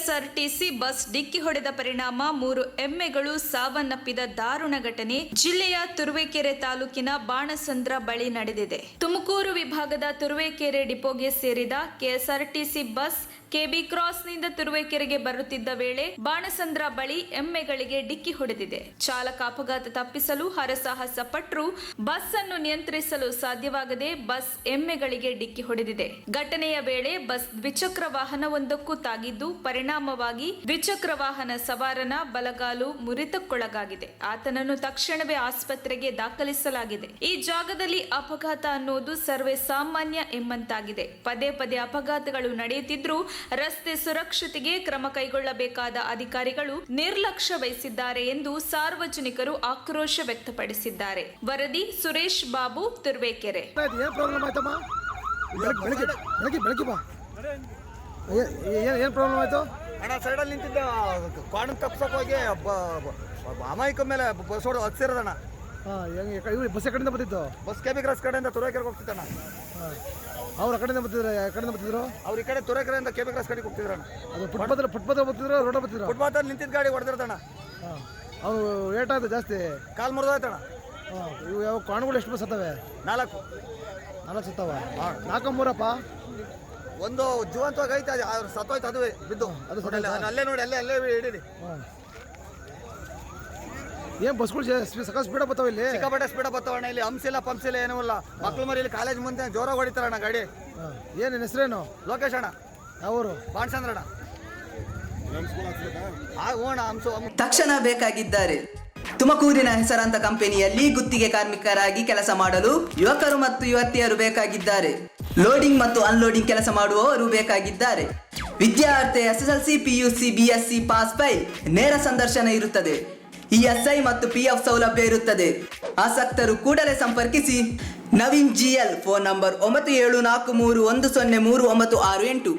KSRTC bus ಡಿಕ್ಕಿ ಹೊಡೆದ ಪರಿಣಾಮ 3 ಎಮ್ಮೆಗಳು ಸಾವನ್ನಪ್ಪಿದ ದಾರುಣ ಘಟನೆ ಜಿಲ್ಲೆಯ ತುರುವೇಕೆರೆ ತಾಲೂಕಿನ ಬಾಣಸಂದ್ರ ಬಳಿ ನಡೆದಿದೆ. ತುಮಕೂರು ವಿಭಾಗದ ತುರುವೇಕೆರೆ ಡಿಪೋಗೆ ಸೇರಿದ ಕೆಎಸ್ಆರ್ಟಿಸಿ ಬಸ್ ಕೆಬಿ ಕ್ರಾಸ್ನಿಂದ ತುರುವೇಕೆರೆಗೆ ಬರುತ್ತಿದ್ದ ವೇಳೆ ಬಾಣಸಂದ್ರ ಬಳಿ ಎಮ್ಮೆಗಳಿಗೆ ಡಿಕ್ಕಿ ಹೊಡೆದಿದೆ. ಚಾಲಕ ಅಪಘಾತ ತಪ್ಪಿಸಲು ಹರಸಾಹಸ ಪಟ್ಟರೂ ಬಸ್ ಅನ್ನು ನಿಯಂತ್ರಿಸಲು ಸಾಧ್ಯವಾಗದೆ ಬಸ್ ಎಮ್ಮೆಗಳಿಗೆ ಡಿಕ್ಕಿ ಹೊಡೆದಿದೆ. ಘಟನೆಯ ವೇಳೆ ಬಸ್ ದ್ವಿಚಕ್ರ ವಾಹನವೊಂದಕ್ಕೂ ತಾಗಿದ್ದು ಪರಿಣಾಮವಾಗಿ ದ್ವಿಚಕ್ರ ವಾಹನ ಸವಾರನ ಬಲಗಾಲು ಮುರಿತಕ್ಕೊಳಗಾಗಿದೆ. ಆತನನ್ನು ತಕ್ಷಣವೇ ಆಸ್ಪತ್ರೆಗೆ ದಾಖಲಿಸಲಾಗಿದೆ. ಈ ಜಾಗದಲ್ಲಿ ಅಪಘಾತ ಅನ್ನೋದು ಸರ್ವೇ ಸಾಮಾನ್ಯ ಎಂಬಂತಾಗಿದೆ. ಪದೇ ಪದೇ ಅಪಘಾತಗಳು ನಡೆಯುತ್ತಿದ್ರೂ ರಸ್ತೆ ಸುರಕ್ಷತೆಗೆ ಕ್ರಮ ಕೈಗೊಳ್ಳಬೇಕಾದ ಅಧಿಕಾರಿಗಳು ನಿರ್ಲಕ್ಷ್ಯ ವಹಿಸಿದ್ದಾರೆ ಎಂದು ಸಾರ್ವಜನಿಕರು ಆಕ್ರೋಶ ವ್ಯಕ್ತಪಡಿಸಿದ್ದಾರೆ. ವರದಿ ಸುರೇಶ್ ಬಾಬು, ತುರುವೇಕೆರೆ. ಏನು ಪ್ರಾಬ್ಲಮ್ ಆಯ್ತು ಅಣ್ಣ? ಸೈಡಲ್ಲಿ ನಿಂತಿದ್ದ ಕಾಡನ್ನು ತಪ್ಪಿಸೋಕೆ ಹೋಗಿ ಅಮಾಯಕ ಮೇಲೆ ಬಸ್ ಹೊಡೆದು ಹಚ್ಚಿರೋದಣ್ಣ. ಬಸ್ ಕಡೆಯಿಂದ ಬರ್ತಿತ್ತು. ಬಸ್ ಕೆಬಿ ಕ್ರಾಸ್ ಕಡೆಯಿಂದ ತುರುವೇಕೆರೆಗೆ ಹೋಗ್ತಿದ್ದಣ್ಣ. ಅವ್ರು ಆ ಕಡೆಯಿಂದ ಬರ್ತಿದ್ರು. ಅವ್ರು ಈ ಕಡೆ ತುರುವೇಕೆರೆಯಿಂದ ಕೆಬಿ ಕ್ರಾಸ್ ಕಡೆಗೆ ಹೋಗ್ತಿದ್ರಣ್ಣ. ಅದು ಫುಟ್ಪಾತ್ ಬರ್ತಿದ್ರು, ರೋಡ್ ಬರ್ತಿದ್ರು. ಫುಟ್ಪಾತಲ್ಲಿ ನಿಂತಿದ್ದ ಗಾಡಿ ಹೊಡೆದಿರೋದಣ್ಣ. ಅವ್ರು ಏಟಾಯ್ತು ಜಾಸ್ತಿ, ಕಾಲು ಮುರಿದೋಯ್ತಣ್ಣ. ಇವು ಯಾವ ಕಾಣುಗಳು ಎಷ್ಟು ಬಸ್ ಸತ್ತವೆ? 4 ಸತ್ತವ. 4 3 ಒಂದು ಜೀವಂತವಾಗಿ ಐತೆ, ಸತ್ತೋಯ್ತು. ಅದು ಬಿದ್ದು ಅಲ್ಲೇ ನೋಡಿ, ಅಲ್ಲೇ ಹಿಡೀರಿ. ಏನು ಬಸ್ಗಳು ಸಕಾಲ ಸ್ಪೀಡ ಬರ್ತಾವ ಇಲ್ಲಿ? ಸಿಕ್ಕಾಪಟ್ಟೆ ಸ್ಪೀಡ ಬರ್ತಾವಣ್ಣ. ಇಲ್ಲಿ ಹಂಸಿಲ್ಲ ಪಂಪ್ಸಿಲ್ಲ ಏನೂ ಇಲ್ಲ. ಮಕ್ಳು ಮರಿ ಇಲ್ಲಿ ಕಾಲೇಜ್ ಮುಂದೆ ಜೋರಾಗಿ ಹೊಡಿತಾರಣ್ಣ ಗಾಡಿ. ಏನು ಹೆಸರೇನು? ಲೋಕೇಶ್ ಅಣ್ಣ. ಅವರು ಬಾಣಸಂದ್ರಣ್ಣ. ತಕ್ಷಣ ಬೇಕಾಗಿದ್ದಾರೆ. ತುಮಕೂರಿನ ಹೆಸರಾಂತ ಕಂಪನಿಯಲ್ಲಿ ಗುತ್ತಿಗೆ ಕಾರ್ಮಿಕರಾಗಿ ಕೆಲಸ ಮಾಡಲು ಯುವಕರು ಮತ್ತು ಯುವತಿಯರು ಬೇಕಾಗಿದ್ದಾರೆ. ಲೋಡಿಂಗ್ ಮತ್ತು ಅನ್ಲೋಡಿಂಗ್ ಕೆಲಸ ಮಾಡುವವರು ಬೇಕಾಗಿದ್ದಾರೆ. ವಿದ್ಯಾರ್ಥಿ SSLC, PUC, BSc pass by ನೇರ ಸಂದರ್ಶನ ಇರುತ್ತದೆ. ESI ಮತ್ತು PF ಸೌಲಭ್ಯ ಇರುತ್ತದೆ. ಆಸಕ್ತರು ಕೂಡಲೇ ಸಂಪರ್ಕಿಸಿ. Naveen GL, phone number 9743103968.